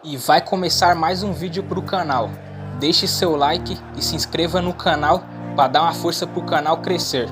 E vai começar mais um vídeo para o canal. Deixe seu like e se inscreva no canal para dar uma força para o canal crescer.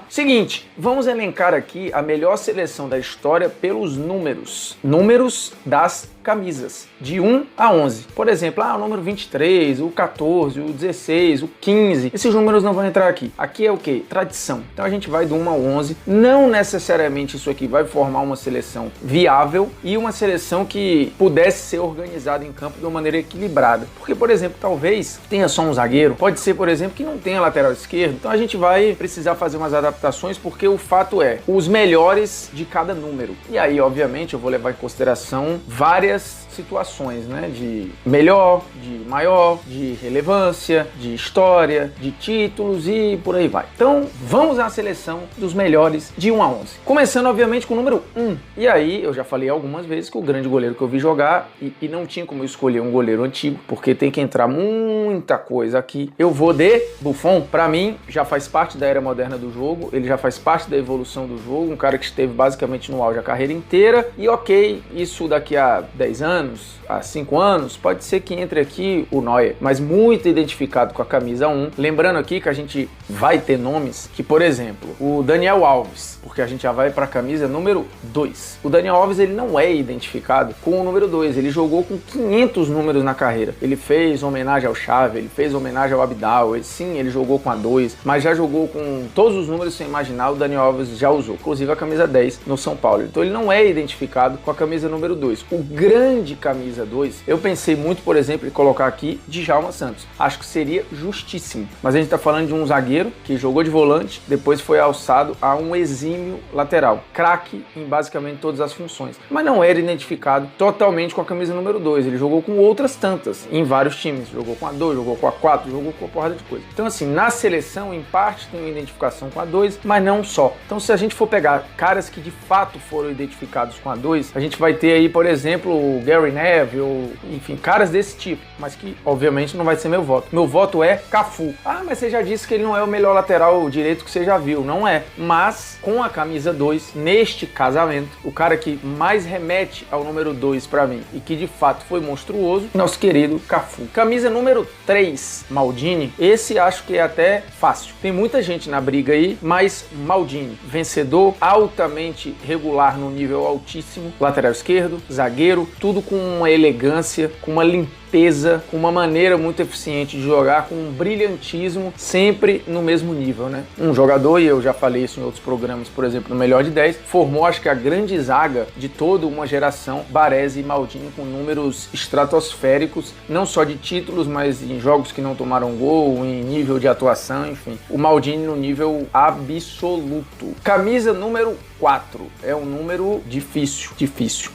Seguinte, vamos elencar aqui a melhor seleção da história pelos números. Números das camisas, de 1 a 11. Por exemplo, o número 23, o 14, o 16, o 15. Esses números não vão entrar aqui. Aqui é o quê? Tradição. Então a gente vai do 1 ao 11. Não necessariamente isso aqui vai formar uma seleção viável e uma seleção que pudesse ser organizada em campo de uma maneira equilibrada. Porque, por exemplo, talvez tenha só um zagueiro. Pode ser, por exemplo, que não tenha lateral esquerdo. Então a gente vai precisar fazer umas adaptações porque o fato é os melhores de cada número. E aí, obviamente, eu vou levar em consideração várias situações, né? De melhor, de maior, de relevância, de história, de títulos e por aí vai. Então, vamos à seleção dos melhores de 1 a 11. Começando, obviamente, com o número 1. E aí, eu já falei algumas vezes que o grande goleiro que eu vi jogar, e não tinha como eu escolher um goleiro antigo, porque tem que entrar muita coisa aqui. Eu vou de Buffon. Pra mim, já faz parte da era moderna do jogo, ele já faz parte da evolução do jogo, um cara que esteve basicamente no auge a carreira inteira. E ok, isso daqui a 10 anos, há 5 anos, pode ser que entre aqui o Neuer, mas muito identificado com a camisa 1. Lembrando aqui que a gente vai ter nomes que, por exemplo, o Daniel Alves, porque a gente já vai para a camisa número 2. O Daniel Alves, ele não é identificado com o número 2, ele jogou com 500 números na carreira. Ele fez homenagem ao Xavi, ele fez homenagem ao Abidal, sim, ele jogou com a 2, mas já jogou com todos os números sem imaginar, o Daniel Alves já usou, inclusive a camisa 10 no São Paulo. Então ele não é identificado com a camisa número 2. O grande camisa 2, eu pensei muito, por exemplo, em colocar aqui Djalma Santos. Acho que seria justíssimo. Mas a gente tá falando de um zagueiro que jogou de volante, depois foi alçado a um exímio lateral. Craque em basicamente todas as funções. Mas não era identificado totalmente com a camisa número 2. Ele jogou com outras tantas em vários times. Jogou com a 2, jogou com a 4, jogou com uma porrada de coisa. Então assim, na seleção, em parte tem uma identificação com a 2, mas não só. Então se a gente for pegar caras que de fato foram identificados com a 2, a gente vai ter aí, por exemplo, o Gary Neville, ou, enfim, caras desse tipo, mas que obviamente não vai ser meu voto. Meu voto é Cafu. Mas você já disse que ele não é o melhor lateral direito que você já viu. Não é. Mas com a camisa 2, neste casamento, o cara que mais remete ao número 2 pra mim e que de fato foi monstruoso, nosso querido Cafu. Camisa número 3, Maldini. Esse acho que é até fácil. Tem muita gente na briga aí, mas Maldini, vencedor, altamente regular no nível altíssimo, lateral esquerdo, zagueiro, tudo com uma elegância, com uma limpeza, com uma maneira muito eficiente de jogar, com um brilhantismo, sempre no mesmo nível, né? Um jogador, e eu já falei isso em outros programas, por exemplo, no Melhor de 10, formou, acho que a grande zaga de toda uma geração, Baresi e Maldini, com números estratosféricos, não só de títulos, mas em jogos que não tomaram gol, em nível de atuação, enfim. O Maldini no nível absoluto. Camisa número 4 é um número difícil.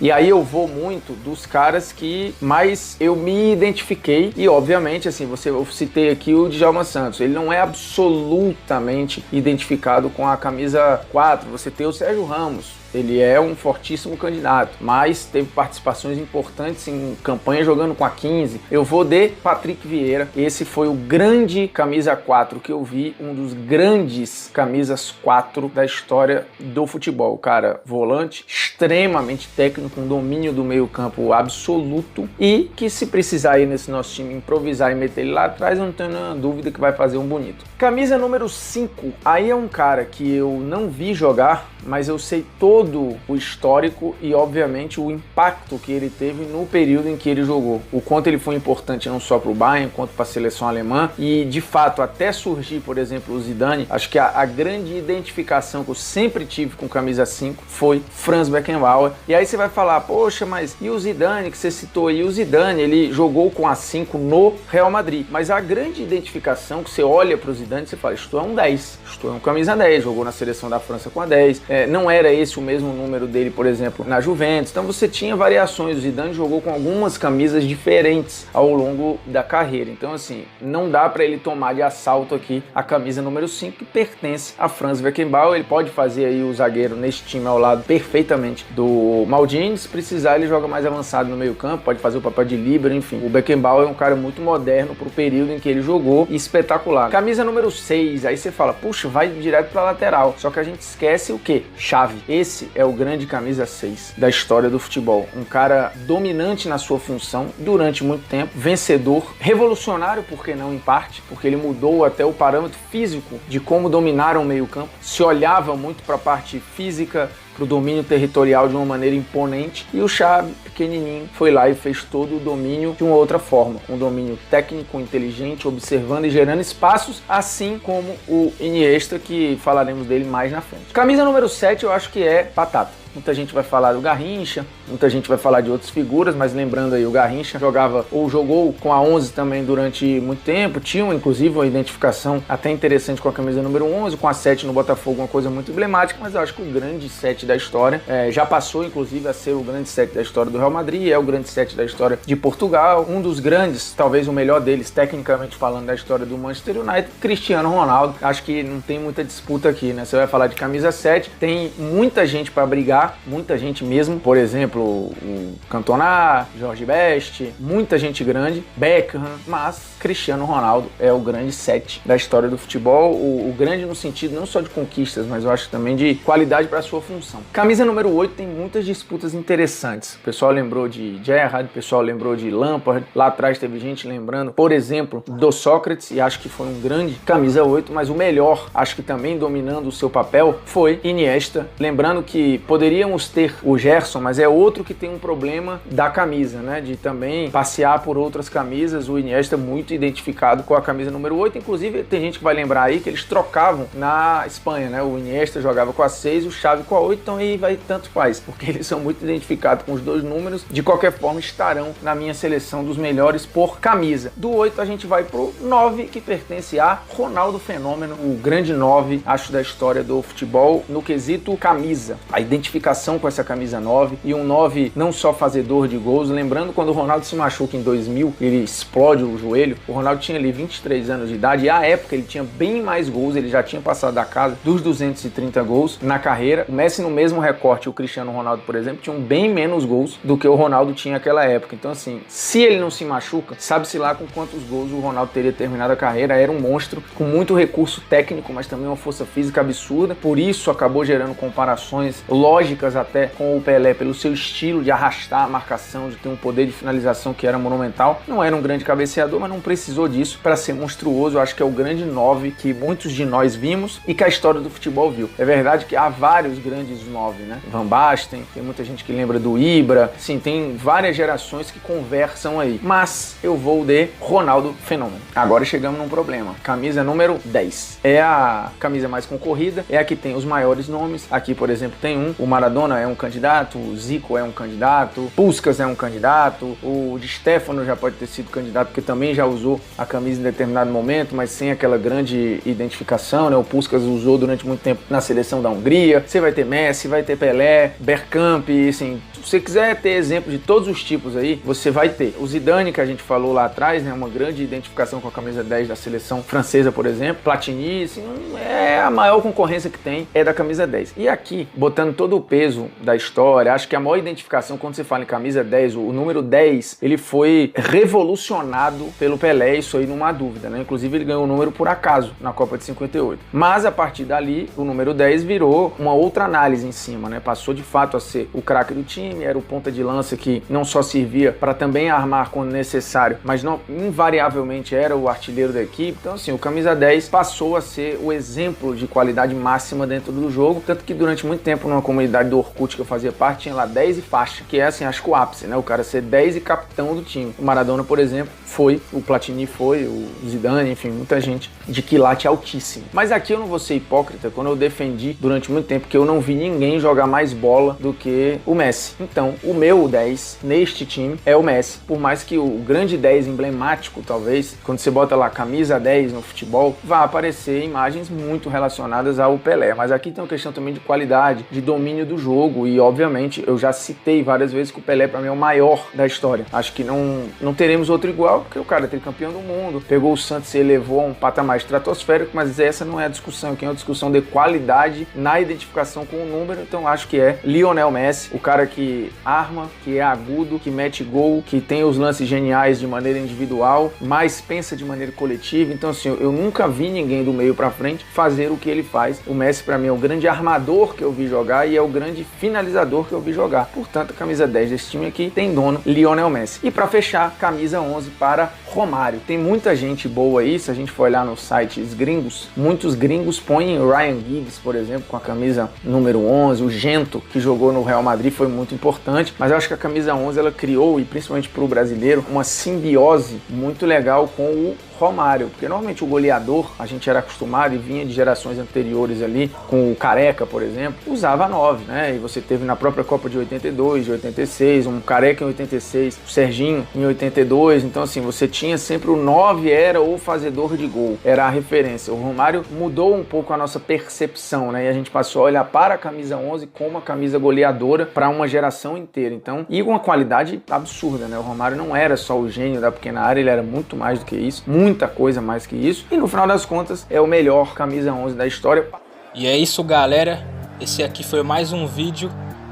E aí eu vou muito dos caras que mais eu me identifiquei e obviamente assim, eu citei aqui o Djalma Santos, ele não é absolutamente identificado com a camisa 4, você tem o Sérgio Ramos, ele é um fortíssimo candidato, mas teve participações importantes em campanha jogando com a 15. Eu vou de Patrick Vieira. Esse foi o grande camisa 4 que eu vi, um dos grandes camisas 4 da história do futebol. Cara, volante, extremamente técnico, um domínio do meio campo absoluto e que se precisar aí nesse nosso time improvisar e meter ele lá atrás, eu não tenho nenhuma dúvida que vai fazer um bonito. Camisa número 5, aí é um cara que eu não vi jogar, mas eu sei todo o histórico e obviamente o impacto que ele teve no período em que ele jogou, o quanto ele foi importante não só para o Bayern quanto para a seleção alemã e de fato até surgir, por exemplo, o Zidane. Acho que a grande identificação que eu sempre tive com camisa 5 foi Franz Beckenbauer. E aí você vai falar, poxa, mas e o Zidane que você citou aí? O Zidane, ele jogou com a 5 no Real Madrid, mas a grande identificação que você olha para o Zidane, você fala, isto é um 10, isto é um camisa 10, jogou na seleção da França com a 10, não era esse o mesmo número dele, por exemplo, na Juventus. Então você tinha variações. O Zidane jogou com algumas camisas diferentes ao longo da carreira. Então assim, não dá para ele tomar de assalto aqui a camisa número 5 que pertence a Franz Beckenbauer. Ele pode fazer aí o zagueiro neste time ao lado perfeitamente do Maldini. Se precisar, ele joga mais avançado no meio campo, pode fazer o papel de líbero, enfim. O Beckenbauer é um cara muito moderno pro período em que ele jogou e espetacular. Camisa número 6, aí você fala, puxa, vai direto pra lateral. Só que a gente esquece o quê? Xavi. Esse Esse é o grande camisa 6 da história do futebol. Um cara dominante na sua função durante muito tempo, vencedor, revolucionário, por que não em parte, porque ele mudou até o parâmetro físico de como dominar o meio-campo. Se olhava muito para a parte física, para o domínio territorial de uma maneira imponente, e o Xavi, pequenininho, foi lá e fez todo o domínio de uma outra forma, um domínio técnico, inteligente, observando e gerando espaços, assim como o Iniesta, que falaremos dele mais na frente. Camisa número 7 eu acho que é batata. Muita gente vai falar do Garrincha, muita gente vai falar de outras figuras, mas lembrando aí, o Garrincha jogava ou jogou com a 11 também durante muito tempo, tinha inclusive uma identificação até interessante com a camisa número 11, com a 7 no Botafogo, uma coisa muito emblemática, mas eu acho que o grande 7 da história já passou inclusive a ser o grande 7 da história do Real Madrid, é o grande 7 da história de Portugal, um dos grandes, talvez o melhor deles, tecnicamente falando, da história do Manchester United, Cristiano Ronaldo. Acho que não tem muita disputa aqui, né? Você vai falar de camisa 7, tem muita gente para brigar, muita gente mesmo, por exemplo, o Cantona, Jorge Best, muita gente grande, Beckham, mas Cristiano Ronaldo é o grande 7 da história do futebol, o grande no sentido não só de conquistas, mas eu acho também de qualidade para sua função. Camisa número 8 tem muitas disputas interessantes. O pessoal lembrou de Gerrard, o pessoal lembrou de Lampard, lá atrás teve gente lembrando, por exemplo, do Sócrates, e acho que foi um grande camisa 8, mas o melhor, acho que também dominando o seu papel, foi Iniesta, lembrando que poderíamos ter o Gerson, mas é outro que tem um problema da camisa, né, de também passear por outras camisas. O Iniesta muito identificado com a camisa número 8, inclusive tem gente que vai lembrar aí que eles trocavam na Espanha, né, o Iniesta jogava com a 6, o Xavi com a 8, então aí vai tanto faz, porque eles são muito identificados com os dois números, de qualquer forma estarão na minha seleção dos melhores por camisa. Do 8 a gente vai pro 9, que pertence a Ronaldo Fenômeno, o grande 9, acho, da história do futebol, no quesito camisa, a identificação com essa camisa 9, e um 9 não só fazedor de gols, lembrando quando o Ronaldo se machuca em 2000, ele explode o joelho, o Ronaldo tinha ali 23 anos de idade, e à época ele tinha bem mais gols, ele já tinha passado da casa dos 230 gols na carreira. O Messi no mesmo recorte, o Cristiano Ronaldo, por exemplo, tinham bem menos gols do que o Ronaldo tinha naquela época. Então assim, se ele não se machuca, sabe-se lá com quantos gols o Ronaldo teria terminado a carreira. Era um monstro, com muito recurso técnico, mas também uma força física absurda, por isso acabou gerando comparações lógicas até com o Pelé, pelo seu estilo de arrastar a marcação, de ter um poder de finalização que era monumental. Não era um grande cabeceador, mas não precisou disso para ser monstruoso. Eu acho que é o grande 9 que muitos de nós vimos e que a história do futebol viu. É verdade que há vários grandes 9, né? Van Basten, tem muita gente que lembra do Ibra, sim, tem várias gerações que conversam aí. Mas eu vou de Ronaldo Fenômeno. Agora chegamos num problema. Camisa número 10. É a camisa mais concorrida, é a que tem os maiores nomes. Aqui, por exemplo, tem o Maradona é um candidato, o Zico é um candidato, Puskás é um candidato, o Di Stefano já pode ter sido candidato, porque também já usou a camisa em determinado momento, mas sem aquela grande identificação, né? O Puskás usou durante muito tempo na seleção da Hungria. Você vai ter Messi, vai ter Pelé, Bergkamp, assim, se você quiser ter exemplo de todos os tipos aí, você vai ter. O Zidane, que a gente falou lá atrás, né? Uma grande identificação com a camisa 10 da seleção francesa, por exemplo. Platini, assim, é a maior concorrência que tem, é da camisa 10. E aqui, botando todo o peso da história, acho que a maior identificação, quando você fala em camisa 10, o número 10, ele foi revolucionado pelo Pelé, isso aí não há dúvida, né? Inclusive ele ganhou o número por acaso na Copa de 58. Mas a partir dali, o número 10 virou uma outra análise em cima, né? Passou de fato a ser o craque do time, era o ponta de lança que não só servia para também armar quando necessário, mas não invariavelmente era o artilheiro da equipe. Então assim, o camisa 10 passou a ser o exemplo de qualidade máxima dentro do jogo, tanto que durante muito tempo numa comunidade do Orkut que eu fazia parte, tinha lá 10 e faixa, que é assim, acho que o ápice, né? O cara ser 10 e capitão do time. O Maradona, por exemplo, foi, o Platini foi, o Zidane, enfim, muita gente de quilate altíssimo. Mas aqui eu não vou ser hipócrita quando eu defendi durante muito tempo que eu não vi ninguém jogar mais bola do que o Messi. Então, o meu 10 neste time é o Messi. Por mais que o grande 10 emblemático, talvez, quando você bota lá camisa 10 no futebol, vai aparecer imagens muito relacionadas ao Pelé. Mas aqui tem uma questão também de qualidade, de domínio do jogo e, obviamente, eu já citei várias vezes que o Pelé, para mim, é o maior da história. Acho que não teremos outro igual, porque o cara é tricampeão do mundo, pegou o Santos e elevou a um patamar estratosférico, mas essa não é a discussão, aqui é uma discussão de qualidade na identificação com o número. Então acho que é Lionel Messi, o cara que arma, que é agudo, que mete gol, que tem os lances geniais de maneira individual, mas pensa de maneira coletiva. Então assim, eu nunca vi ninguém do meio pra frente fazer o que ele faz. O Messi para mim é o grande armador que eu vi jogar e é o grande finalizador que eu vi jogar. Portanto, a camisa 10 desse time aqui tem dono Lionel Messi. E para fechar, camisa 11 para Romário. Tem muita gente boa aí, se a gente for olhar nos sites gringos, muitos gringos põem Ryan Giggs, por exemplo, com a camisa número 11, o Gento, que jogou no Real Madrid, foi muito importante, mas eu acho que a camisa 11 ela criou, e principalmente para o brasileiro, uma simbiose muito legal com o Romário, porque normalmente o goleador, a gente era acostumado e vinha de gerações anteriores ali, com o Careca, por exemplo, usava 9, né? E você teve na própria Copa de 82, de 86, um Careca em 86, o Serginho em 82, então assim, você tinha sempre o 9 era o fazedor de gol, era a referência. O Romário mudou um pouco a nossa percepção, né? E a gente passou a olhar para a camisa 11 como a camisa goleadora para uma geração inteira, então, e com uma qualidade absurda, né? O Romário não era só o gênio da pequena área, ele era muito mais do que isso, muita coisa mais que isso, e no final das contas é o melhor camisa 11 da história. E é isso, galera, esse aqui foi mais um vídeo,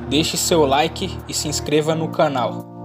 deixe seu like e se inscreva no canal.